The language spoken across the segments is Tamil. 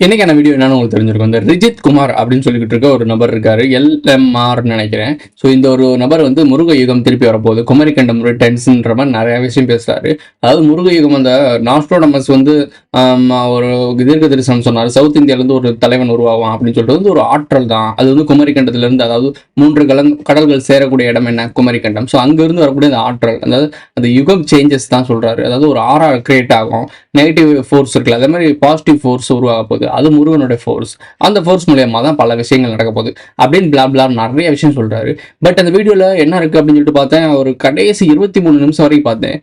என்னைக்கான வீடியோ என்னன்னு உங்களுக்கு தெரிஞ்சிருக்கும். இந்த ரிஜித் குமார் அப்படின்னு சொல்லிக்கிட்டு இருக்க ஒரு நபர் இருக்காரு, LMRன்னு நினைக்கிறேன். ஸோ இந்த ஒரு நபர் வந்து முருக யுகம் திருப்பி வரப்போகுது, குமரிக்கண்டம் ரிட்டர்ன்ஸ்ன்ற மாதிரி நிறைய விஷயம் பேசுறாரு. அதாவது முருக யுகம் அந்த நாஸ்ட்ரோடமஸ் வந்து ஒரு தீர்க்க தரிசனம் சொன்னார், சவுத் இந்தியாவிலேருந்து ஒரு தலைவன் உருவாகும் அப்படின்னு சொல்லிட்டு வந்து ஒரு ஆற்றல் தான் அது வந்து குமரிக்கண்டத்திலேருந்து. அதாவது 3 கடல்கள் சேரக்கூடிய இடம் என்ன, குமரிக்கண்டம். ஸோ அங்கேருந்து வரக்கூடிய அந்த ஆற்றல், அதாவது அந்த யுகம் சேஞ்சஸ் தான் சொல்றாரு. அதாவது ஒரு ஆரா கிரியேட் ஆகும், நெகட்டிவ் ஃபோர்ஸ் இருக்குல்ல, அதே மாதிரி பாசிட்டிவ் ஃபோர்ஸ் உருவாக போகுது, அது முருகனுடைய ஃபோர்ஸ். அந்த ஃபோர்ஸ் மூலியமா தான் பல விஷயங்கள் நடக்க போகுது அப்படின்னு பிளா நிறைய விஷயம் சொல்றாரு. பட் அந்த வீடியோல என்ன இருக்கு அப்படின்னு சொல்லிட்டு பார்த்தேன், ஒரு கடைசி 23 நிமிஷம் வரைக்கும் பார்த்தேன்.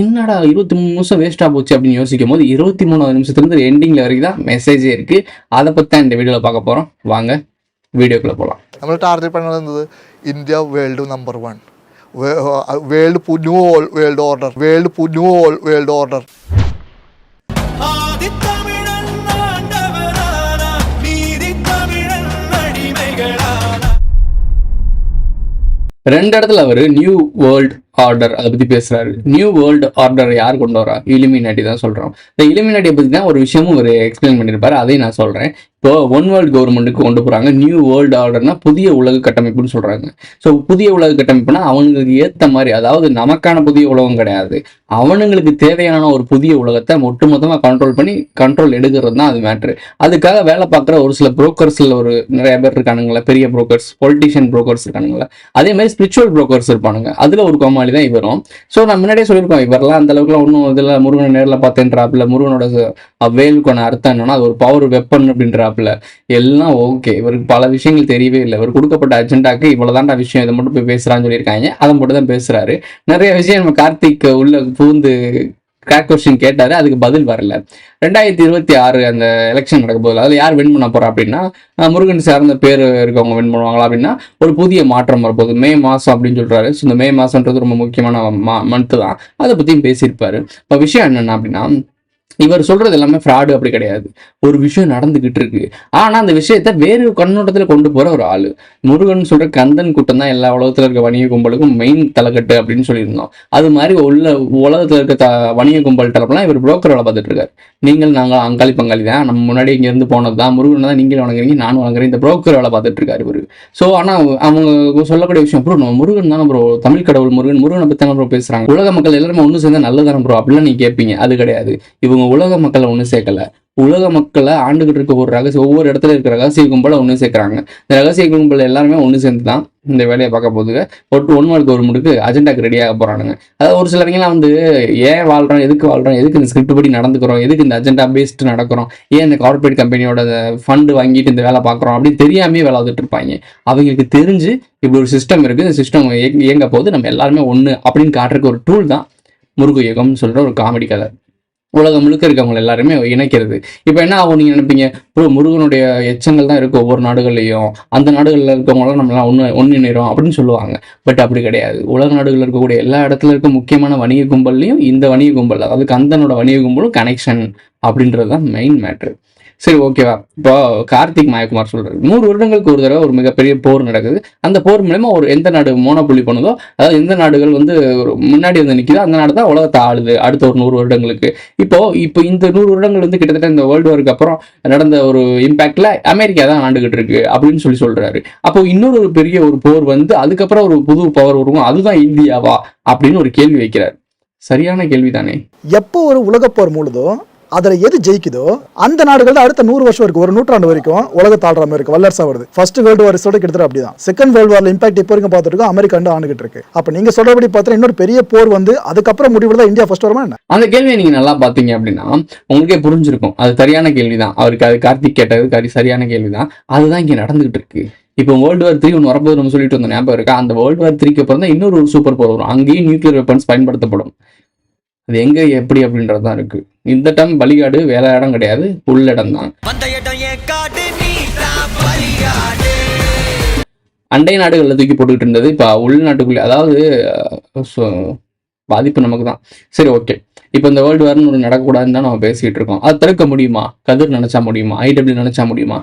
என்னடா 23 நிமிஷம் வேஸ்டா போச்சு அப்படின்னு யோசிக்கும் போது 23வது நிமிஷத்துலேருந்து எண்டிங்ல வரைக்கும் தான் மெசேஜே இருக்கு. அதை பத்தி தான் இந்த வீடியோல பார்க்க போறோம். வாங்க வீடியோக்குள்ள போகலாம். നമ്മൾ ടാർഗറ്റ് பண்ணுന്നത് India world number 1, world new world order, world order. ரெண்டு இடத்துல அவரு நியூ வேர்ல்ட் ஆர்டர் அதை பத்தி பேசுறாரு. நியூ வேர்ல்டு ஆர்டர் யார் கொண்டு வரா? இலுமினாட்டி தான் சொல்றோம். இந்த இலுமினாட்டியை பத்தி தான் ஒரு விஷயமும் ஒரு எக்ஸ்பிளைன் பண்ணியிருப்பாரு, அதையும் நான் சொல்றேன். இப்போ ஒன் வேர்ல்டு கவர்மெண்ட்டுக்கு கொண்டு போறாங்க. நியூ வேர்ல்டு ஆர்டர்னா புதிய உலக கட்டமைப்புன்னு சொல்றாங்க. ஸோ புதிய உலக கட்டமைப்புனா அவங்களுக்கு ஏற்ற மாதிரி, அதாவது நமக்கான புதிய உலகம் கிடையாது, அவனுங்களுக்கு தேவையான ஒரு புதிய உலகத்தை ஒட்டுமொத்தமாக கண்ட்ரோல் எடுக்கிறது தான் அது மேட்ரு. அதுக்காக வேலை பார்க்குற ஒரு சில புரோக்கர்ஸ்ல ஒரு நிறைய பேர் இருக்கானுங்களா, பெரிய புரோக்கர்ஸ், பொலிட்டிஷியன் புரோக்கர்ஸ் இருக்கானுங்களா, அதே மாதிரி ஸ்பிரிச்சுவல் புரோக்கர்ஸ் இருப்பானுங்க. அதுல ஒரு கோமாளி தான் இவரும். ஸோ நான் முன்னாடியே சொல்லியிருக்கோம், இவரெல்லாம் அந்த அளவுக்குலாம் ஒன்றும் இதில் முருகனை நேரில் பார்த்தேன்றாப்புல, முருகனோட வேலுக்கான அர்த்தம் என்னன்னா அது ஒரு பவர் வெப்பன் அப்படின்றாப்புல. எல்லாம் ஓகே, இவருக்கு பல விஷயங்கள் தெரியவே இல்லை. இவர் கொடுக்கப்பட்ட அஜெண்டாக்கு இவ்வளவுதான்டா விஷயம், இதை மட்டும் போய் பேசுறான்னு சொல்லியிருக்காங்க, அதை மட்டும் தான் பேசுறாரு. நிறைய விஷயம் நம்ம கார்த்திக் உள்ள பூந்து கிராக் கொஸ்டின் கேட்டாரு, அதுக்கு பதில் வரல. 2026 அந்த எலெக்ஷன் நடக்க போகுது, அதில் யார் வின் பண்ண போறா அப்படின்னா, முருகன் சார்ந்த பேர் இருக்கவங்க வின் பண்ணுவாங்களா அப்படின்னா ஒரு புதிய மாற்றம் வரப்போகுது மே மாதம் அப்படின்னு சொல்றாரு. ஸோ இந்த மே மாதம்ன்றது ரொம்ப முக்கியமான மந்த்து தான், அதை பற்றியும் பேசியிருப்பாரு. இப்போ விஷயம் என்னென்ன அப்படின்னா, இவர் சொல்றது எல்லாமே ஃப்ராடு அப்படி கிடையாது. ஒரு விஷயம் நடந்துகிட்டு இருக்கு, ஆனா அந்த விஷயத்த வேறு கண்ணோட்டத்துல கொண்டு போற ஒரு ஆளு. முருகன் சொல்ற கந்தன் கூட்டம் தான் எல்லா உலகத்துல இருக்க வணிக கும்பலுக்கும் மெயின் தலைக்கட்டு அப்படின்னு சொல்லியிருந்தோம். அது மாதிரி உலகத்துல இருக்க வணிக கும்பல் தரப்பெல்லாம் இவர் புரோக்கர் வேலை பார்த்துட்டு இருக்காரு. நாங்கள் அங்காளி பங்காளி தான், நம்ம முன்னாடி இங்க இருந்து போனது தான், முருகன் தான் நீங்களும் வணங்குறீங்க நானும் வணங்குறேன், இந்த புரோக்கர் வேலை பார்த்துட்டு இருக்காரு இவரு. ஸோ ஆனா அவங்க சொல்லக்கூடிய விஷயம், ப்ரோ நம்ம முருகன் தானே ப்ரோ, தமிழ் கடவுள் முருகனை பத்தி தானே ப்ரோ பேசுறாங்க, உலக மக்கள் எல்லாருமே ஒன்று சேர்ந்தா நல்லதானே ப்ரோ அப்படிலாம் நீங்க கேட்பீங்க. அது கிடையாது. இவங்க உலக மக்களை ஒண்ணு சேர்க்கல, உலக மக்களை ஆண்டுகிட்டு இருக்க ஒரு ஒவ்வொரு இடத்துல இருக்கிற ரகசிய கும்பலை ஒண்ணு சேர்க்கிறாங்க. இந்த ரகசிய கும்பல் எல்லாருமே ஒண்ணு சேர்ந்து தான் இந்த வேலையை பார்க்க போதுங்க. ஒன் வேர்ல்டு கவர்மெண்ட்டுக்கு அஜெண்டாக்கு ரெடியாக போறானுங்க. அதாவது ஒரு சிலவங்கலாம் வந்து ஏன் வாழ்றோம், எதுக்கு இந்த ஸ்கிரிப்ட் படி நடந்துக்கிறோம், எதுக்கு இந்த அஜெண்டா பேஸ்ட் நடக்கிறோம், ஏன் இந்த கார்பரேட் கம்பெனியோட ஃபண்டு வாங்கிட்டு இந்த வேலை பார்க்குறோம் அப்படின்னு தெரியாமே வேலை வந்துட்டு இருப்பாங்க. அவங்களுக்கு தெரிஞ்சு இப்படி ஒரு சிஸ்டம் இருக்கு, இந்த சிஸ்டம் இயங்க போது நம்ம எல்லாருமே ஒண்ணு அப்படின்னு காட்டுறதுக்கு ஒரு டூல் தான் முருக யுகம்னு சொல்ற ஒரு காமெடி கதை. உலகம் முழுக்க இருக்கவங்க எல்லாருமே இணைக்கிறது. இப்போ என்ன ஆகும் நீங்க நினைப்பீங்க, ப்ரோ முருகனுடைய எச்சங்கள் தான் இருக்கு ஒவ்வொரு நாடுகள்லையும், அந்த நாடுகளில் இருக்கவங்களாம் நம்மளாம் ஒன்றிணைறோம் அப்படின்னு சொல்லுவாங்க. பட் அப்படி கிடையாது. உலக நாடுகளில் இருக்கக்கூடிய எல்லா இடத்துல இருக்க முக்கியமான வணிக கும்பல்லையும் இந்த வணிக கும்பல், அதாவது கந்தனோட வணிக கும்பலும் கனெக்ஷன் அப்படின்றது தான் மெயின் மேட்ரு. சரி ஓகேவா. இப்போ கார்த்திக் மாயகுமார் சொல்றாரு, 100 வருடங்களுக்கு ஒரு தடவை ஒரு மிகப்பெரிய போர் நடக்குது, அந்த போர் மூலமா ஒரு எந்த நாடு மோனோபொலி பண்ணுதோ, அதாவது எந்த நாடுகள் வந்து முன்னாடி வந்து நிற்குதோ அந்த நாடு தான் உலகத்தை ஆளுது அடுத்த ஒரு 100 வருடங்களுக்கு. இப்போ இந்த 100 வருடங்கள் வந்து கிட்டத்தட்ட இந்த வேர்ல்டு வாருக்கு அப்புறம் நடந்த ஒரு இம்பாக்ட்ல அமெரிக்கா தான் ஆண்டுகிட்டு இருக்கு அப்படின்னு சொல்றாரு. அப்போ இன்னொரு ஒரு பெரிய ஒரு போர் வந்து அதுக்கப்புறம் ஒரு புது பவர் உருவம், அதுதான் இந்தியாவா அப்படின்னு ஒரு கேள்வி வைக்கிறார். சரியான கேள்விதானே. எப்போ ஒரு உலக போர் மூழுதோ அதில் எது ஜெயிக்குதோ அந்த நாடுகள் தான் அடுத்த 100 வருஷம் இருக்கு, ஒரு நூற்றாண்டு வரைக்கும் உலகத்தை ஆடுற மாதிரி இருக்கு, வல்லரசா வருது. ஃபர்ஸ்ட் வேர்ல்டு வார் கிட்டத்தட்ட அப்படிதான். செகண்ட் வேர்ல்டு வார்ல இம்பாக்ட் இப்போ வரைக்கும் பார்த்துருக்கோம், அமெரிக்கா ஆண்டுகிட்டு இருக்கு. அப்ப நீங்க சொல்றபடி பார்த்தா இன்னொரு பெரிய போர் வந்து அதுக்கப்புறம் முடிவுல தான் இந்தியா ஃபர்ஸ்ட் வருமா என்ன? அந்த கேள்வியை நீங்க நல்லா பாத்தீங்க அப்படின்னா உங்களுக்கே புரிஞ்சிருக்கும், அது சரியான கேள்விதான். அவருக்கு அது கார்த்திக் கேட்டது சரியான கேள்விதான். அதுதான் இங்க நடந்துகிட்டு இருக்கு. இப்போ வேர்ல்டு வார் 3 ஒன்று வரப்போது நம்ம சொல்லிட்டு வந்த ஞாபகம் இருக்கா? அந்த வேர்ல்டு வார் 3க்கு அப்புறம் தான் இன்னொரு சூப்பர் போர் வரும், அங்கேயும் நியூக்ளியர் வெப்பன்ஸ் பயன்படுத்தப்படும். அது எங்க எப்படி அப்படின்றதுதான் இருக்கு. இந்த டைம் பலிகாடு வேலை இடம் கிடையாது, உள்ள இடம் தான். அண்டை நாடுகள்ல தூக்கி போட்டுக்கிட்டு இருந்தது இப்ப உள்நாட்டுக்குள்ளே, அதாவது பாதிப்பு நமக்கு தான். சரி ஓகே, இப்போ இந்த வேர்ல்டு வார்னு ஒரு நடக்கக்கூடாதுன்னு தான் நம்ம பேசிட்டு இருக்கோம். அது தடுக்க முடியுமா? கதிர் நினைச்சா முடியுமா? IW நினைச்சா முடியுமா?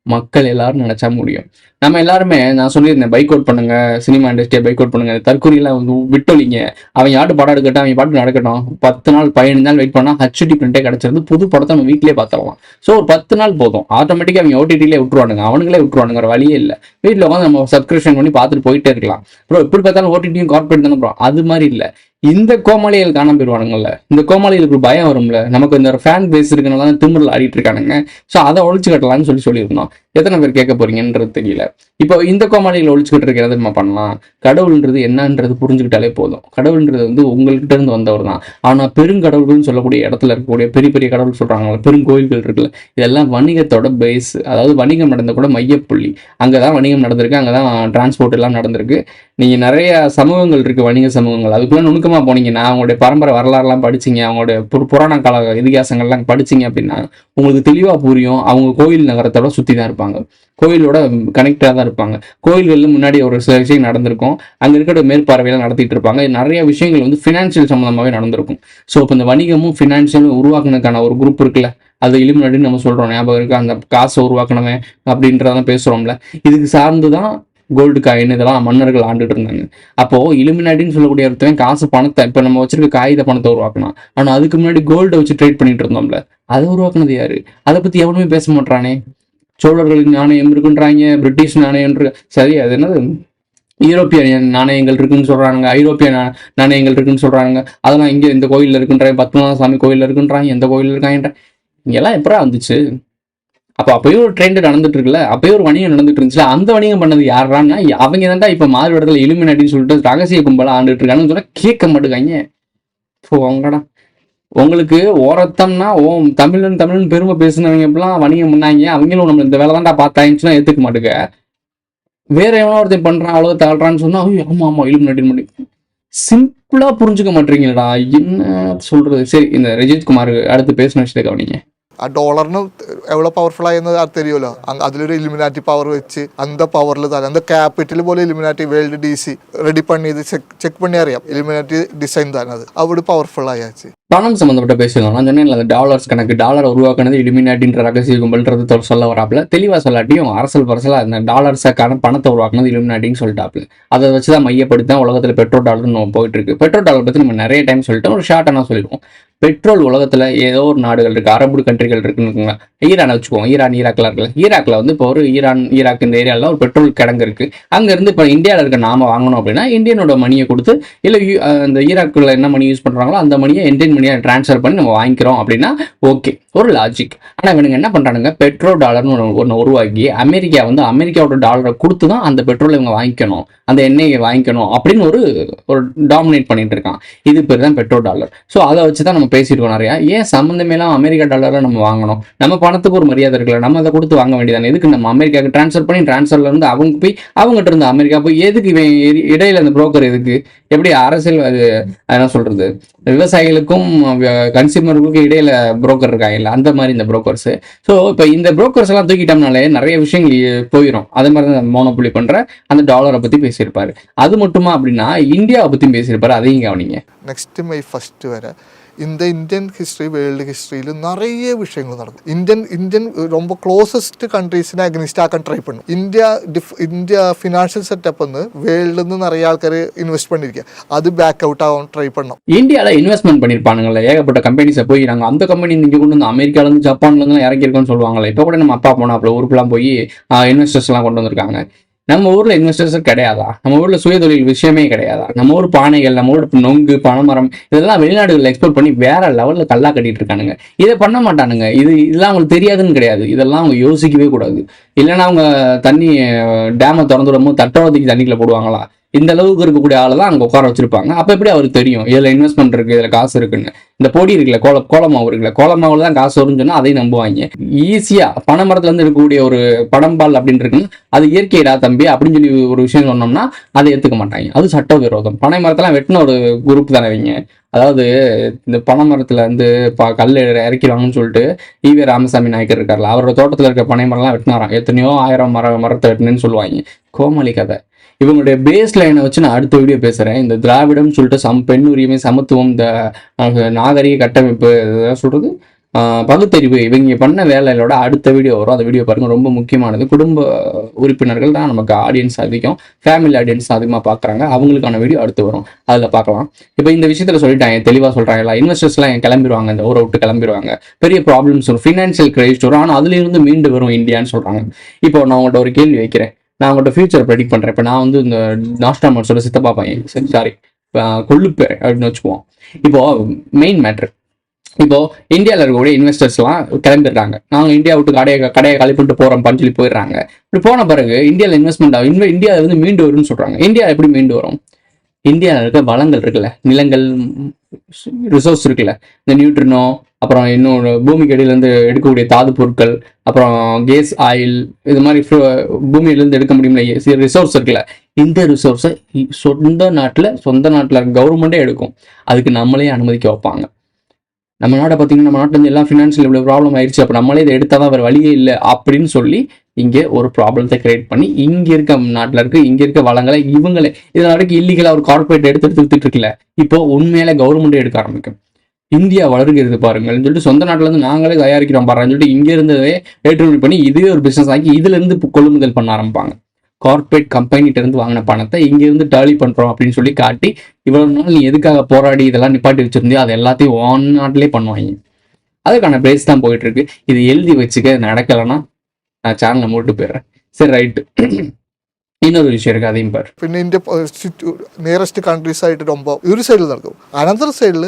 மக்கள் எல்லாரும் நினைச்சா முடியும். நம்ம எல்லாருமே நான் சொல்லியிருந்தேன், பைக் அவுட் பண்ணுங்க, சினிமா இண்டஸ்ட்ரியை பைக் அவுட் பண்ணுங்க, தற்கொலையெல்லாம் வந்து விட்டொழிங்க, அவங்க யாட்டு படம் எடுக்கட்டும், அவங்க பாட்டு நடக்கட்டும், 10 நாள் 15 நாள் வெயிட் பண்ணா ஹச்டி பிரிண்டே கிடைச்சிருந்து புது படத்தை நம்ம வீட்லயே பார்த்துடலாம். ஸோ ஒரு 10 நாள் போதும், ஆட்டோமேட்டிக்காக அவங்க ஓடிடிலே விட்டுருவானுங்க, அவனுங்களே விட்டுருவானுங்க, ஒரு வழியே இல்லை. வீட்டில் உட்காந்து நம்ம சப்ஸ்கிரிப்ஷன் பண்ணி பார்த்துட்டு போயிட்டே இருக்கலாம். ப்ரோ எப்படி பார்த்தாலும் ஓடிடியும் கார்பரேட் தானே ப்ரோ, அது மாதிரி இல்லை. இந்த கோமாளிகள் காணாம போயிடுவானுங்கல்ல, இந்த கோமாளிகளுக்கு ஒரு பயம் வரும்ல, நமக்கு இந்த ஃபேன் பேஸ் இருக்கனால தான் திமிரில் ஆடிட்டு இருக்கானுங்க. ஸோ அதை ஒழிச்சு கட்டலாம்னு சொல்லியிருந்தோம். எத்தனை பேர் கேட்க போறீங்கன்றது தெரியல. இப்போ இந்த கோமாளிகளை ஒழிச்சுக்கிட்டு இருக்கிறத நம்ம பண்ணலாம். கடவுள்ன்றது என்னன்றது புரிஞ்சுக்கிட்டாலே போதும். கடவுள்ன்றது வந்து உங்கள்கிட்ட இருந்து வந்தவர் தான். ஆனால் பெருங்கடவுள்னு சொல்லக்கூடிய இடத்துல இருக்கக்கூடிய பெரிய பெரிய கடவுள் சொல்றாங்களா, பெருங்கோயில்கள் இருக்குல்ல, இதெல்லாம் வணிகத்தோட பேஸ். அதாவது வணிகம் நடந்த கூட மையப்புள்ளி. அங்கதான் வணிகம் நடந்திருக்கு, அங்கதான் டிரான்ஸ்போர்ட் எல்லாம் நடந்திருக்கு. நீங்க நிறைய சமூகங்கள் இருக்கு, வணிக சமூகங்கள், அதுக்குள்ள நுணுக்கமா போனீங்கன்னா அவங்களுடைய பரம்பரை வரலாறுலாம் படிச்சீங்க, அவங்களுடைய புராண கால இதிகாசங்கள்லாம் படிச்சீங்க அப்படின்னா உங்களுக்கு தெளிவா புரியும். அவங்க கோயில் நகரத்தோட சுத்தி தான் இருப்பாங்க, கோயிலோட கனெக்டா தான் இருப்பாங்க. கோயில்கள்ல முன்னாடி ஒரு சில விஷயம் நடந்திருக்கும், அங்க இருக்கிற மேற்பார்வையெல்லாம் நடத்திட்டு இருப்பாங்க. நிறைய விஷயங்கள் வந்து ஃபினான்ஷியல் சம்மந்தமாகவே நடந்திருக்கும். ஸோ இப்போ இந்த வணிகமும் ஃபினான்ஷியலும் உருவாக்குனதுக்கான ஒரு குரூப் இருக்குல்ல, அது இலுமினாட்டின்னு நம்ம சொல்றோம், ஞாபகம் இருக்கு, அந்த காசை உருவாக்கணுமே அப்படின்றதான் பேசுறோம்ல. இதுக்கு சார்ந்துதான் கோல்டு காயின் இதெல்லாம் மன்னர்கள் ஆண்டுட்டு இருந்தாங்க. அப்போ இலுமினாட்டின்னு சொல்லக்கூடிய ஒருத்தவன் காசு பணத்தை, இப்ப நம்ம வச்சிருக்க காகித பணத்தை உருவாக்கணும். ஆனா அதுக்கு முன்னாடி கோல்டை வச்சு ட்ரேட் பண்ணிட்டு இருந்தோம்ல, அதை உருவாக்குனது யாரு? அதை பத்தி எவனுமே பேச மாட்டானே. சோழர்களுக்கு நாணயம் இருக்குன்றாங்க, பிரிட்டிஷ் நாணயம் சரி, அது என்னது யூரோப்பிய நாணயங்கள் இருக்குன்னு சொல்றாங்க, ஐரோப்பிய நாணயங்கள் இருக்குன்னு சொல்றாங்க. அதெல்லாம் இங்க இந்த கோயில்ல இருக்குன்றாங்க, பத்மநாத சாமி கோயில்ல இருக்குன்றாங்க, எந்த கோயில் இருக்காங்க, இங்கெல்லாம் எப்படா வந்துச்சு? அப்பயும் ஒரு ட்ரெண்ட் நடந்துட்டு இருக்குல்ல, அப்பயும் ஒரு வணிகம் நடந்துட்டு இருந்துச்சுல, அந்த வணிகம் பண்ணது யாரான்னா அவங்க தான்டா இப்ப மாறு இடத்துல இலுமினாட்டின்னு சொல்லிட்டு ரகசிய கும்பலா ஆண்டுட்டு இருக்கான்னு சொன்னா கேட்க மாட்டேங்காங்க. அவங்கடா உங்களுக்கு ஓரத்தம்னா தமிழ்னு பெருமை பேசுனவங்க எப்படிலாம் வணிகம் பண்ணாங்க, அவங்களும் நம்ம இந்த வேலை தான்டா பார்த்தாங்கன்னு சொன்னா ஏத்துக்க மாட்டுங்க. வேற எவனோ ஒருத்தன் பண்றான், அவ்வளவு தாழ்றான்னு சொன்னா ஆமா ஆமா இலுமினாட்டின்னு பண்ணி சிம்பிளா புரிஞ்சுக்க மாட்டீங்களா, என்ன சொல்றது? சரி, இந்த ரஜித் குமார் அடுத்து பேசின விஷயத்தை கவனிங்க. ആ ഡോളറിന് എவ்வளோ പവർഫുള്ളായെന്ന് അത് தெரியுമല്ലോ. അതിലൊരു ഇലുമിനാറ്റി പവർ വെച്ച് அந்த பவரில் தான் அந்த கேபிட்டல் போல இலுமினாட்டி வேர்ல்டு டிசி ரெடி பண்ணி இது செக் பண்ணி அறியாம். இலுமினாட்டி டிசைன் தான் அது, அப்படி பவர்ஃபுல் ஆயாச்சு. பணம் சம்மந்தப்பட்ட பேசுவோம். நான் சொன்னேன் அந்த டாலர்ஸ் கணக்கு, டாலர் உருவாக்குனது இலுமினாட்டின்ற ரகசிய கும்பல்ன்றது சொல்ல வராப்புல. தெளிவா சொல்லாட்டியும் அரசல் பரசலா அந்த டாலர்ஸாக்கான பணத்தை உருவாக்குனது இலுமினாட்டின்னு சொல்லிட்டாப்புல. அதை வச்சுதான் மையப்படுத்தி உலகத்துல பெட்ரோல் டாலர்னு போயிட்டு இருக்கு. பெட்ரோல் டாலர் பத்தி நம்ம நிறைய டைம் சொல்லிட்டோம், ஒரு ஷார்ட்டா நான் சொல்லிடுவோம். பெட்ரோல் உலகத்துல ஏதோ ஒரு நாடுகள் இருக்கு, அரபு கண்ட்ரிகள் இருக்குன்னு, ஈரானை வச்சுக்குவோம். ஈராக்ல இருக்குல்ல, ஈராக்ல வந்து இப்போ ஒரு ஈராக் இந்த ஏரியால ஒரு பெட்ரோல் கிடங்கு இருக்கு. அங்க இருந்து இப்போ இந்தியாவில் இருக்க நாம வாங்கணும் அப்படின்னா இந்தியனோட மணியை கொடுத்து, இல்ல அந்த ஈராக்ல என்ன மணி யூஸ் பண்றாங்களோ அந்த மணியை இந்தியன் மணியை டிரான்ஸ்ஃபர் பண்ணி நம்ம வாங்கிக்கிறோம் அப்படின்னா ஓகே, ஒரு லாஜிக். ஆனா இவனுங்க என்ன பண்றானுங்க, பெட்ரோல் டாலர்னு ஒன்று உருவாக்கி அமெரிக்கா வந்து அமெரிக்காவோட டாலரை கொடுத்து தான் அந்த பெட்ரோலை இவங்க வாங்கிக்கணும், அந்த எண்ணெயை வாங்கிக்கணும் அப்படின்னு ஒரு டாமினேட் பண்ணிட்டு இருக்கான். இது பேர் தான் பெட்ரோல் டாலர். ஸோ அதை வச்சு தான் நம்ம பேசியிருக்கோம் நிறையா. ஏன் சம்மந்தமேலாம் அமெரிக்கா டாலரில் நம்ம வாங்கணும்? நம்ம பணத்துக்கு ஒரு மரியாதை இருக்குல்ல, நம்ம அதை கொடுத்து வாங்க வேண்டியதானே. எதுக்கு நம்ம அமெரிக்காவுக்கு டிரான்ஸ்ஃபர் பண்ணி டிரான்ஸ்ஃபர்ல இருந்து அவங்க போய் அவங்ககிட்ட இருந்து அமெரிக்கா போய் எதுக்கு இவன் இடையில அந்த புரோக்கர் எதுக்கு? எப்படி அரசியல் அது என்ன சொல்றது, விவசாயிகளுக்கும் கன்சியூமருக்கும் இடையில புரோக்கர் இருக்காங்கல்ல, அந்த மாதிரி இந்த புரோக்கர்ஸ். ஸோ இப்போ இந்த புரோக்கர்ஸ் எல்லாம் தூக்கிட்டோம்னாலே நிறைய விஷயங்கள் போயிடும். அதே மாதிரி தான் மோனோபொலி பண்ற அந்த டாலரை பத்தி பேசியிருப்பாரு. அது மட்டுமா அப்படின்னா இந்தியாவை பத்தி பேசியிருப்பாரு, அதையும் கவனிங்க. நெக்ஸ்ட் May 1 வரை இந்த இந்தியன் ஹிஸ்ட்ரி வேர்ல்டு ஹிஸ்ட்ரியில் நிறைய விஷயங்கள் நடக்கும். இந்தியன் ரொம்ப க்ளோசஸ்ட் கண்ட்രീസിനെ അഗനിസ്റ്റ് ആക്കാൻ ட்ரை பண்ணும். இந்தியா ஃபினான்ஷியல் செட்டப் வந்து வேர்ல்டுல இருந்து நிறைய ஆൾക്കാർ இன்வெஸ்ட் பண்ணிருக்கேன், அது பேக் அவுட் ஆகும் ட்ரை பண்ணோம். இந்தியாவில் இன்வெஸ்ட்மெண்ட் பண்ணியிருப்பானுங்களே, ஏகப்பட்ட கம்பெனிஸை போய் நாங்கள் அந்த கம்பெனி இங்கே கொண்டு வந்து அமெரிக்கால இருந்து ஜப்பான்ல இருந்து இறக்கிருக்கோம்னு சொல்லுவாங்களே. இப்போ கூட நம்ம அப்பா போனா அப்புறம் ஊருக்குலாம் போய் இன்வெஸ்டர்ஸ் எல்லாம் கொண்டு வந்திருக்காங்க. நம்ம ஊர்ல இன்வெஸ்டர்ஸ் கிடையாதா? நம்ம ஊர்ல சுயதொழில் விஷயமே கிடையாதா? நம்ம ஊர் பானைகள், நம்ம ஊர் நொங்கு, பனைமரம் இதெல்லாம் வெளிநாடுகளில் எக்ஸ்போர்ட் பண்ணி வேற லெவல்ல கல்லா கட்டிட்டு இருக்கானுங்க. இதை பண்ண மாட்டானுங்க. இதெல்லாம் அவங்களுக்கு தெரியாதுன்னு கிடையாது, இதெல்லாம் அவங்க யோசிக்கவே கூடாது. இல்லைன்னா அவங்க தண்ணி டேமை திறந்து விடும்போது தட்டோதக்கு தண்ணிக்குள்ள போடுவாங்களா? இந்த அளவுக்கு இருக்கக்கூடிய ஆளை தான் அங்கே உட்கார வச்சிருப்பாங்க. அப்போ எப்படி அவருக்கு தெரியும் இதில் இன்வெஸ்ட்மெண்ட் இருக்கு, இதில் காசு இருக்குன்னு? இந்த பொடி இருக்குல்ல, கோலமாவு இருக்குல்ல, கோலமாவுல தான் காசு வரும்னு சொன்னா அதையும் நம்புவாங்க. ஈஸியா பனை மரத்துல இருந்து இருக்கக்கூடிய ஒரு பனம்பால் அப்படின்னு இருக்குன்னு, அது இயற்கைடா தம்பி அப்படின்னு சொல்லி ஒரு விஷயம் சொன்னோம்னா அதை ஏற்றுக்க மாட்டாங்க. அது சட்ட விரோதம். பனை மரத்தெல்லாம் வெட்டின ஒரு குரூப் தானே இவங்க. அதாவது இந்த பனை மரத்துல இருந்து கல் இறக்கிறாங்கன்னு சொல்லிட்டு ஈவே ராமசாமி நாயக்கர் இருக்கார்ல, அவரோட தோட்டத்துல இருக்க பனை மரம்லாம் வெட்டினாராம். எத்தனையோ 1000 மரத்தை வெட்டினேன்னு சொல்லுவாங்க. கோமாளி கதை. இவங்களுடைய பேஸ் லைனை வச்சு நான் அடுத்த வீடியோ பேசுறேன். இந்த திராவிடம் சொல்லிட்டு பெண் உரிமை, சமத்துவம், இந்த நாகரிக கட்டமைப்பு இதெல்லாம் சொல்றது பகுத்தறிவு இவங்க பண்ண வேலையோட அடுத்த வீடியோ வரும். அந்த வீடியோ பாருங்க, ரொம்ப முக்கியமானது. குடும்ப உறுப்பினர்கள் தான் நமக்கு ஆடியன்ஸ் அதிகம், ஃபேமிலி ஆடியன்ஸ் அதிகமாக பார்க்குறாங்க. அவங்களுக்கான வீடியோ அடுத்து வரும், அதில் பார்க்கலாம். இப்போ இந்த விஷயத்தில் சொல்லிட்டாங்க, தெளிவாக சொல்கிறாங்களா, இன்வெஸ்டர்ஸ்லாம் கிளம்பிடுவாங்க, இந்த ஊரை விட்டு கிளம்பிடுவாங்க, பெரிய ப்ராப்ளம்ஸ் வரும், ஃபினான்ஷியல் கிரைசிஸ் வரும். ஆனால் அதுலேருந்து மீண்டு வரும் இந்தியான்னு சொல்கிறாங்க. இப்போ நான் உங்கள்கிட்ட ஒரு கேள்வி வைக்கிறேன், நான் உங்கள்கிட்ட ஃபியூச்சர் ப்ரெடிக்ட் பண்ணுறேன். இப்போ நான் வந்து இந்த நாஸ்டாமர்ஸோட சித்தப்பா பையன், சாரி கொள்ளுப்பேர் அப்படின்னு வச்சுக்குவோம். இப்போ மெயின் மேட்ரு, இப்போ இந்தியாவில் இருக்கக்கூடிய இன்வெஸ்டர்ஸ்லாம் கிளம்பிடுறாங்க. நாங்கள் இந்தியா விட்டு கடையை காலி பண்ணிட்டு போகிறோம்னு சொல்லி போயிடுறாங்க. இப்படி போன பிறகு இந்தியாவில் இன்வெஸ்ட்மெண்ட் ஆகும், இந்தியா வந்து மீண்டு வரும்னு சொல்கிறாங்க. இந்தியா எப்படி மீண்டு வரும்? இந்தியாவில் இருக்க வளங்கள் இருக்குல்ல, நிலங்கள், ரிசோர்ஸ் இருக்குல்ல, இந்த நியூட்ரினோ, அப்புறம் இன்னொரு பூமிக்கு அடியிலேருந்து எடுக்கக்கூடிய தாது பொருட்கள், அப்புறம் கேஸ், ஆயில், இது மாதிரி பூமியிலேருந்து எடுக்க முடியும்ல ரிசோர்ஸ் இருக்குல்ல, இந்த ரிசோர்ஸை சொந்த நாட்டில் கவர்மெண்ட்டே எடுக்கும். அதுக்கு நம்மளே அனுமதிக்க வைப்பாங்க. நம்ம நாட்டை பார்த்தீங்கன்னா, நம்ம நாட்டில் எல்லாம் ஃபினான்ஷியல் இவ்வளோ ப்ராப்ளம் ஆயிடுச்சு, அப்போ நம்மளே இதை எடுத்தால் தான் வேறு வழியே இல்லை அப்படின்னு சொல்லி இங்கே ஒரு ப்ராப்ளத்தை கிரியேட் பண்ணி இங்கே இருக்க நாட்டில் இங்கே இருக்க வளங்களை இவங்களே இதில் வரைக்கும் இல்லீகலாக ஒரு கார்பரேட் எடுத்துட்டு இருக்குல்ல, இப்போ உண்மையில கவர்மெண்ட்டே எடுக்க ஆரம்பிக்கும். இந்தியா வளர்கிறது பாருங்கள்னு சொல்லிட்டு சொந்த நாட்டில் இருந்து நாங்களே தயாரிக்கிறோம் பாருங்கன்னு சொல்லிட்டு இங்கே இருந்ததே ஏற்றுமதி பண்ணி இதுவே ஒரு பிஸ்னஸ் ஆக்கி இதுலேருந்து கொள்முதல் பண்ண ஆரம்பிப்பாங்க. கார்பரேட் கம்பெனிகிட்ட இருந்து வாங்கின பணத்தை இங்கேருந்து டேலி பண்ணுறோம் அப்படின்னு சொல்லி காட்டி, இவ்வளோ நாள் நீ எதுக்காக போராடி இதெல்லாம் நிப்பாட்டி வச்சிருந்தியோ அது எல்லாத்தையும் ஒன் நாட்டிலே பண்ணுவாங்க. அதுக்கான பேஸ் தான் போயிட்டு இருக்கு. இது எழுதி வச்சுக்க, நடக்கலைன்னா நான் சேனலை மூட்டு போயிடுறேன். சரி, ரைட்டு. இன்னொരു വിഷയം ഇருக்கு, അதையும் പാർ. പിന്നെ ഇന്ത്യ നിയറസ്റ്റ് കൺട്രീസ് ആയിട്ട് ரொம்ப ഒരു സൈഡിൽ നടക്കും, അനന്തർ സൈഡിൽ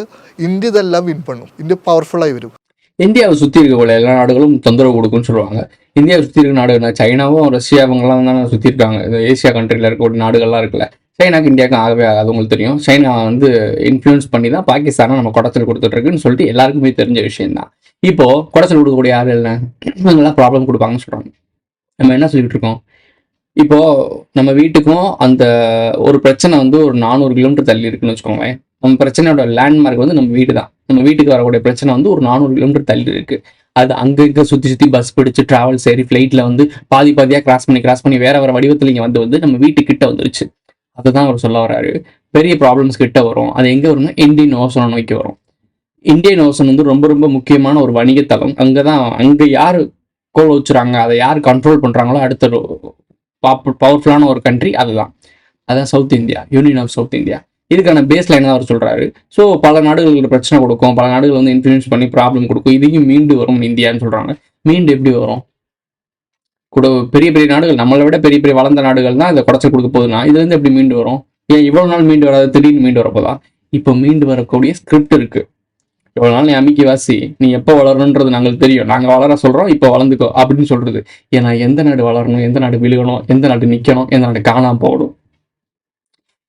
ഇന്ത്യ ഇതെല്ലാം വിൻ பண்ணும், ഇന്ത്യ പവർഫുള്ളായി വരും. இந்தியாவை சுற்றி இருக்கக்கூடிய எல்லா நாடுகளும் தொந்தரவு கொடுக்குன்னு சொல்லுவாங்க. இந்தியாவை சுற்றி இருக்க நாடுகள் சைனாவும் ரஷ்யா அவங்கெல்லாம் தானே சுற்றி இருக்காங்க. இந்த ஏசியா கண்ட்ரியில் இருக்கக்கூடிய நாடுகள்லாம் இருக்குல்ல, சைனாக்கு இந்தியாவுக்கு ஆகவே ஆகாது. உங்களுக்கு தெரியும், சைனா வந்து இன்ஃப்ளூயன்ஸ் பண்ணி தான் பாகிஸ்தானை நம்ம குடைச்சல் கொடுத்துட்ருக்குன்னு சொல்லிட்டு எல்லாருக்குமே தெரிஞ்ச விஷயம் தான். இப்போ குடைச்சல் கொடுக்கக்கூடிய யார் இல்லை, இவங்கெல்லாம் ப்ராப்ளம் கொடுப்பாங்கன்னு சொல்கிறாங்க. நம்ம என்ன சொல்லிட்டு இருக்கோம், இப்போ நம்ம வீட்டுக்கும் அந்த ஒரு பிரச்சனை வந்து ஒரு 400 கிலோமீட்டர் தள்ளி இருக்குன்னு வச்சுக்கோங்க. நம்ம பிரச்சனையோட லேண்ட்மார்க் வந்து நம்ம வீடு தான். நம்ம வீட்டுக்கு வரக்கூடிய பிரச்சனை வந்து ஒரு 400 கிலோமீட்டர் தள்ளி இருக்கு. அது அங்கே சுற்றி பஸ் பிடிச்சு டிராவல் சரி ஃப்ளைட்டில் வந்து பாதியாக கிராஸ் பண்ணி வேற வடிவத்தில் இங்கே வந்து நம்ம வீட்டுக்கிட்ட வந்துருச்சு. அதுதான் அவர் சொல்ல வர்றாரு. பெரிய ப்ராப்ளம்ஸ் கிட்ட வரும். அது எங்கே வரும்னா இந்தியன் ஓசனை நோக்கி வரும். இந்தியன் ஓசன் வந்து ரொம்ப ரொம்ப முக்கியமான ஒரு வணிகத்தளம். அங்கே யார் கோல் வச்சுறாங்க, அதை யார் கண்ட்ரோல் பண்ணுறாங்களோ அடுத்த பவர்ஃபுல்லான ஒரு கண்ட்ரி அதுதான் south India, union of south India. இதுக்கான பேஸ் லைன் தான் அவர் சொல்றாரு. ஸோ பல நாடுகளுக்கு பிரச்சனை கொடுக்கும், பல நாடுகள் வந்து இன்ஃப்ளூயன்ஸ் பண்ணி ப்ராப்ளம் கொடுக்கும். இதையும் மீண்டு வரும் இந்தியான்னு சொல்றாங்க. மீண்டு எப்படி வரும்? கூட பெரிய பெரிய நாடுகள், நம்மளை விட பெரிய பெரிய வளர்ந்த நாடுகள் தான் இதை குறைச்சல் கொடுக்க போகுதுன்னா இதுல இருந்து எப்படி மீண்டு வரும்? ஏன் இவ்வளவு நாள் மீண்டு வராது, திடீர்னு மீண்டு வரப்போதான்? இப்போ மீண்டு வரக்கூடிய ஸ்கிரிப்ட் இருக்கு. இவ்வளவு நாள் நீ அமைக்கி வாசி, நீ எப்போ வளரணுன்றது நாங்களுக்கு தெரியும், நாங்கள் வளர சொல்றோம், இப்போ வளர்ந்துக்கோ அப்படின்னு சொல்றது. ஏன்னா எந்த நாடு வளரணும், எந்த நாடு விழுகணும், எந்த நாடு நிக்கணும், எந்த நாடு காணாம போகணும்,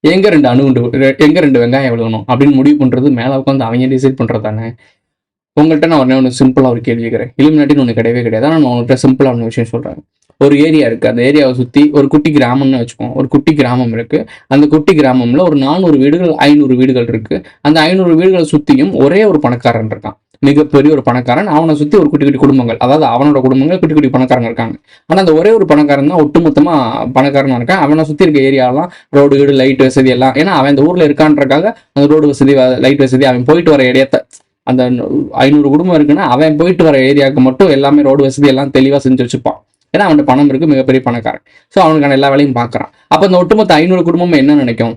எங்க 2 அணுகுண்டு, எங்க 2 வெங்காயம் விழுகணும் அப்படின்னு முடிவு பண்றது மேல உட்காந்து அவங்க டிசைட் பண்றது தானே. உங்கள்கிட்ட நான் ஒன்று சிம்பிளா ஒரு கேள்வி கேட்கிறேன். இலுமினாட்டின்னு ஒன்று கிடையவே கிடையாது. ஆனால் நான் உங்கள்கிட்ட சிம்பிளா ஒரு விஷயம் சொல்றேன். ஒரு ஏரியா இருக்கு, அந்த ஏரியாவை சுத்தி ஒரு குட்டி கிராமம்னு வச்சுக்கோம். ஒரு குட்டி கிராமம் இருக்கு. அந்த குட்டி கிராமம்ல ஒரு 400 வீடுகள் 500 வீடுகள் இருக்கு. அந்த 500 வீடுகளை சுத்தியும் ஒரே ஒரு பணக்காரன் இருக்கான், மிகப்பெரிய ஒரு பணக்காரன். அவனை சுத்தி ஒரு குட்டி குட்டி குடும்பங்கள், அதாவது அவனோட குடும்பங்கள் குட்டி குட்டி பணக்காரங்க இருக்காங்க. ஆனா அந்த ஒரே ஒரு பணக்காரன் தான் ஒட்டுமொத்தமா பணக்காரனா இருக்கான். அவனை சுத்தி இருக்க ஏரியாலாம் ரோடு வீடு லைட் வசதி எல்லாம், ஏன்னா அவன் இந்த ஊர்ல இருக்கான்றக்காக அந்த ரோடு வசதி லைட் வசதி, அவன் போயிட்டு வர இடத்த, அந்த 500 குடும்பம் இருக்குன்னா அவன் போயிட்டு வர ஏரியாவுக்கு மட்டும் எல்லாமே ரோடு வசதி எல்லாம் தெளிவா செஞ்சு வச்சுப்பான். ஏன்னா அவன் பணம் இருக்கு, மிகப்பெரிய பணக்காரன். ஸோ அவனுக்கான எல்லா வேலையும் பார்க்குறான். அப்போ இந்த ஒட்டுமொத்த 500 குடும்பமும் என்ன நினைக்கும்,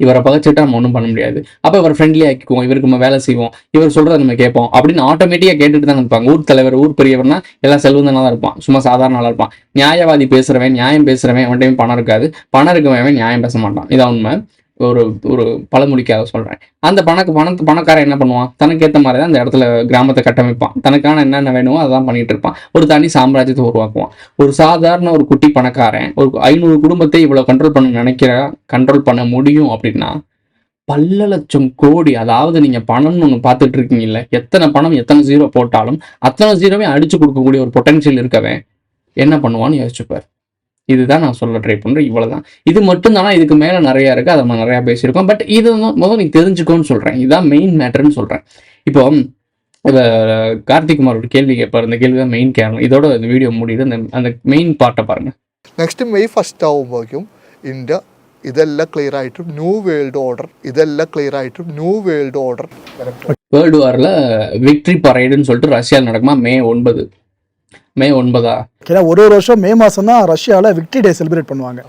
இவரை பகச்சிட்டா நம்ம ஒன்றும் பண்ண முடியாது, அப்போ இவர் ஃப்ரெண்ட்லி ஆக்கிக்குவோம், இவருக்கு நம்ம வேலை செய்வோம், இவர் சொல்றதை நம்ம கேட்போம் அப்படின்னு ஆட்டோமேட்டிக்காக கேட்டுட்டு தான் இருப்பாங்க. ஊர் தலைவர், ஊர் பெரியவர்னா எல்லாம் செல்வந்தனாக தான் இருப்பான், சும்மா சாதாரண ஆளாக இருப்பான். நியாயவாதி பேசுறவன், நியாயம் பேசுறவன், அவன்கிட்ட பணம் இருக்காது. பணம் இருக்கவன் நியாயம் பேச மாட்டான். இதான் உண்மை. ஒரு பழமொழிக்காக சொல்றேன். அந்த பணக்காரன் என்ன பண்ணுவான், தனக்கு ஏற்ற மாதிரி தான் அந்த இடத்துல கிராமத்தை கட்டமைப்பான். தனக்கான என்னென்ன வேணுமோ அதான் பண்ணிட்டு இருப்பான். ஒரு தனி சாம்ராஜ்யத்தை உருவாக்குவான். ஒரு சாதாரண ஒரு குட்டி பணக்காரன் ஒரு 500 குடும்பத்தை இவ்வளவு கண்ட்ரோல் பண்ண முடியும் அப்படின்னா பல லட்சம் கோடி, அதாவது நீங்க பணம்னு ஒன்று பார்த்துட்டு இருக்கீங்கல்ல, எத்தனை பணம் எத்தனை ஜீரோ போட்டாலும் அத்தனை ஜீரோவே அடிச்சு கொடுக்கக்கூடிய ஒரு பொட்டன்ஷியல் இருக்கவன் என்ன பண்ணுவான்னு யோசிச்சுப்பார். இதுதான் நான் சொல்ல ட்ரை பண்றேன். இவ்வளவுதான். இது மட்டும் தானா, இதுக்கு மேல நிறைய இருக்கு, அதை நம்ம நிறைய பேசியிருக்கோம். பட் இது முதல் நீ தெரிஞ்சுக்கோன்னு சொல்றேன். இதுதான் மெயின் மேட்டர்ன்னு சொல்றேன். இப்போ கார்த்திக் குமார் ஒரு கேள்வி கேட்பாரு. இந்த கேள்வி தான் மெயின் கேள்வி. இதோட இந்த வீடியோ முடியுது. அந்த மெயின் பார்ட்டை பாருங்க. നെക്സ്റ്റ് മെയ് 1 ആകുമ്പോഴേക്കും ഇന്ത്യ ഇതെല്ലാം ക്ലിയർ ആയിട്ടും ന്യൂ വേൾഡ് ഓർഡർ வேர்ல்டு வாரில் விக்ட்ரி பரேடுன்னு சொல்லிட்டு ரஷ்யாவில் நடக்குமா மே 9. ஏன்னா ஒரு வருஷம் மே மாதம் தான் ரஷ்யாவில் விக்டரி டே செலிப்ரேட் பண்ணுவாங்க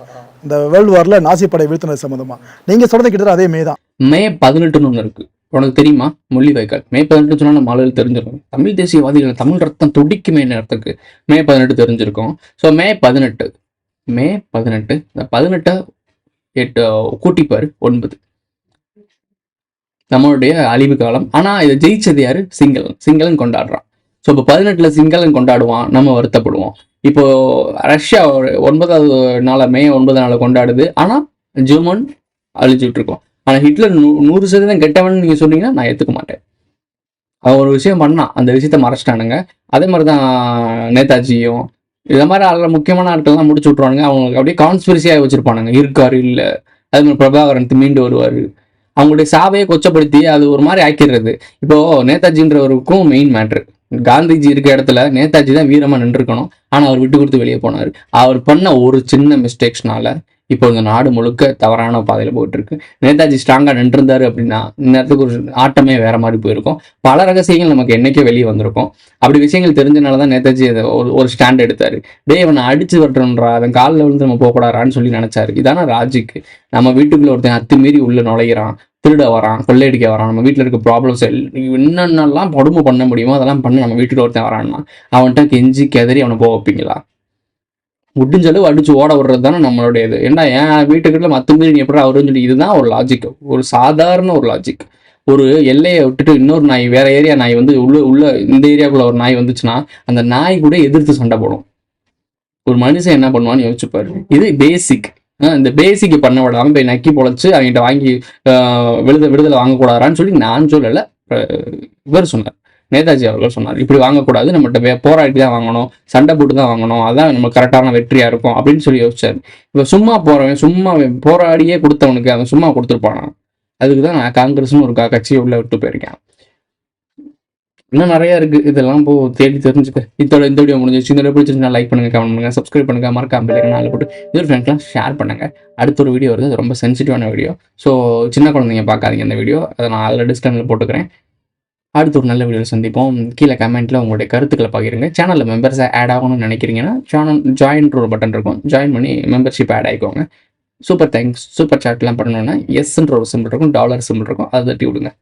இந்த வேர்ல்டு வாரில் நாசி படை வீழ்த்தினது சம்மந்தமாக. நீங்கள் சொல்கிறது கிட்டத்தட்ட அதே மே தான். மே 18ன்னு ஒன்று இருக்குது, உனக்கு தெரியுமா? முள்ளிவாய்க்கால் மே 18 சொன்னால் நம்ம ஆளுகள் தெரிஞ்சிருக்கும். தமிழ் தேசியவாதிகள் தமிழ் ரத்தம் துடிக்குமே நேரத்துக்கு மே 18 தெரிஞ்சிருக்கும். ஸோ மே 18 இந்த 18 8 கூட்டிப்பாரு 9 நம்மளுடைய அழிவு காலம். ஆனால் இதை ஜெயிச்சது யாரு? சிங்களன் கொண்டாடுறான். ஸோ இப்போ 18 சிங்களன் கொண்டாடுவான், நம்ம வருத்தப்படுவோம். இப்போ ரஷ்யா 9வது நாளை மே 9 நாளை கொண்டாடுது, ஆனால் ஜெர்மன் அழிச்சுட்டு இருக்கோம். ஆனால் ஹிட்லர் 100% கெட்டவன் நீங்கள் சொன்னீங்கன்னா நான் ஏற்றுக்க மாட்டேன். அவன் ஒரு விஷயம் பண்ணான், அந்த விஷயத்த மறைச்சிட்டானுங்க. அதே மாதிரி தான் நேதாஜியும் இதை மாதிரி முக்கியமான ஆட்கள்லாம் முடிச்சு விட்ருவானுங்க. அவங்களுக்கு அப்படியே கான்ஸ்பிரசியாக வச்சிருப்பானுங்க, இருக்காரு இல்லை. அதே மாதிரி பிரபாகரன் மீண்டு வருவார். அவங்களுடைய சாவையை கொச்சப்படுத்தி அது ஒரு மாதிரி ஆக்கிடுறது. இப்போ நேதாஜின்றவருக்கும் மெயின் மேட்ரு, காந்திஜி இருக்க இடத்துல நேதாஜி தான் வீரமாக நின்றுருக்கணும். ஆனால் அவர் விட்டு கொடுத்து வெளியே போனார். அவர் பண்ண ஒரு சின்ன மிஸ்டேக்ஸ்னால இப்போ இந்த நாடு முழுக்க தவறான பாதையில் போயிட்டு இருக்கு. நேதாஜி ஸ்ட்ராங்காக நின்றுருந்தாரு அப்படின்னா இந்நேரத்துக்கு ஒரு ஆட்டமே வேற மாதிரி போயிருக்கும். பல ரகசியங்கள் நமக்கு என்னைக்கே வெளியே வந்திருக்கும். அப்படி விஷயங்கள் தெரிஞ்சனால தான் நேதாஜி அதை ஒரு ஸ்டாண்ட் எடுத்தாரு. இவனை அடிச்சு வரட்டும்ன்றா, அதன் காலில் விழுந்து நம்ம போகக்கூடாதான்னு சொல்லி நினைச்சாரு. இதான லாஜிக். நம்ம வீட்டுக்குள்ள ஒருத்தன் அத்துமீறி உள்ள நுழைகிறான், திருட வரான், கொள்ளையடிக்க வரான், நம்ம வீட்டில் இருக்க ப்ராப்ளம்ஸ் என்னென்னலாம் கொடுமை பண்ண முடியுமோ அதெல்லாம் பண்ண நம்ம வீட்டுக்கு ஒருத்தன் வரான்னா அவன்கிட்ட கெஞ்சி கெதறி அவனை போக வைப்பீங்களா? முடிஞ்சளவு அடிச்சு ஓட விடுறது தானே நம்மளுடைய இது. ஏன்னா என் வீட்டுக்கிட்ட மற்ற மீறி நீ எப்படி அவருன்னு சொல்லி, இதுதான் ஒரு லாஜிக், ஒரு சாதாரண ஒரு லாஜிக். ஒரு எல்லையை விட்டுட்டு இன்னொரு நாய், வேற ஏரியா நாய் வந்து உள்ள இந்த ஏரியாக்குள்ள ஒரு நாய் வந்துச்சுன்னா அந்த நாய் கூட எதிர்த்து சண்டை போடும். ஒரு மனுஷன் என்ன பண்ணுவான்னு யோசிச்சுப்பாரு. இது பேசிக். இந்த பேசிக்கு பண்ண விடாம போய் நக்கி பொழைச்சு அவங்ககிட்ட வாங்கி விடுதலை வாங்கக்கூடாதான்னு சொல்லி நான் சொல்லலை, இவர் சொன்னார், நேதாஜி அவர்கள் சொன்னார். இப்படி வாங்கக்கூடாது, நம்மகிட்ட போராடி தான் வாங்கணும், சண்டை போட்டு தான் வாங்கணும், அதான் நம்ம கரெக்டான வெற்றியா இருக்கும் அப்படின்னு சொல்லி யோசிச்சாரு. இப்போ சும்மா போறவன், சும்மா போராடியே கொடுத்தவனுக்கு அவன் சும்மா கொடுத்துருப்பானா? அதுக்கு தான் நான் காங்கிரஸ்னு ஒரு கட்சியை உள்ள விட்டு போயிருக்கேன். இன்னும் நிறைய இருக்கு, இதெல்லாம் தேடி தெரிஞ்சுக்க. இந்த வீடியோ முடிஞ்சிச்சு. இந்த வீடியோ பிடிச்சிருந்தா லைக் பண்ணுங்க, கமெண்ட் பண்ணுங்க, சப்ஸ்கிரைப் பண்ணுங்க, மறக்காம பெல் ஐகானை போட்டு இதோட ஃப்ரெண்ட்ஸ்லாம் ஷேர் பண்ணுங்க. அடுத்த ஒரு வீடியோ வருது, அது ரொம்ப சென்சிட்டிவான வீடியோ. ஸோ சின்ன குழந்தைங்க பார்க்காதீங்க இந்த வீடியோ, அதை நான் அதில் டிஸ்கிரிப்ஷனில் போட்டுக்கிறேன். அடுத்த ஒரு நல்ல வீடியோவில் சந்திப்போம். கீழே கமெண்ட்டில் உங்களுடைய கருத்துக்களை பகிருங்க. சேனலில் மெம்பர்ஸை ஆட் ஆகணும்னு நினைக்கிறீங்கன்னா சேனல் ஜாயின்ட்ரு ஒரு பட்டன் இருக்கும், ஜாயின் பண்ணி மெம்பர்ஷிப் ஆட் ஆகிக்கோங்க. Super thanks. சூப்பர் சாட்லாம் பண்ணணுன்னா எஸ்ன்ற ஒரு சிம்பிள் இருக்கும், டாலர் சிம்பிள் இருக்கும், அதை தட்டி விடுங்க.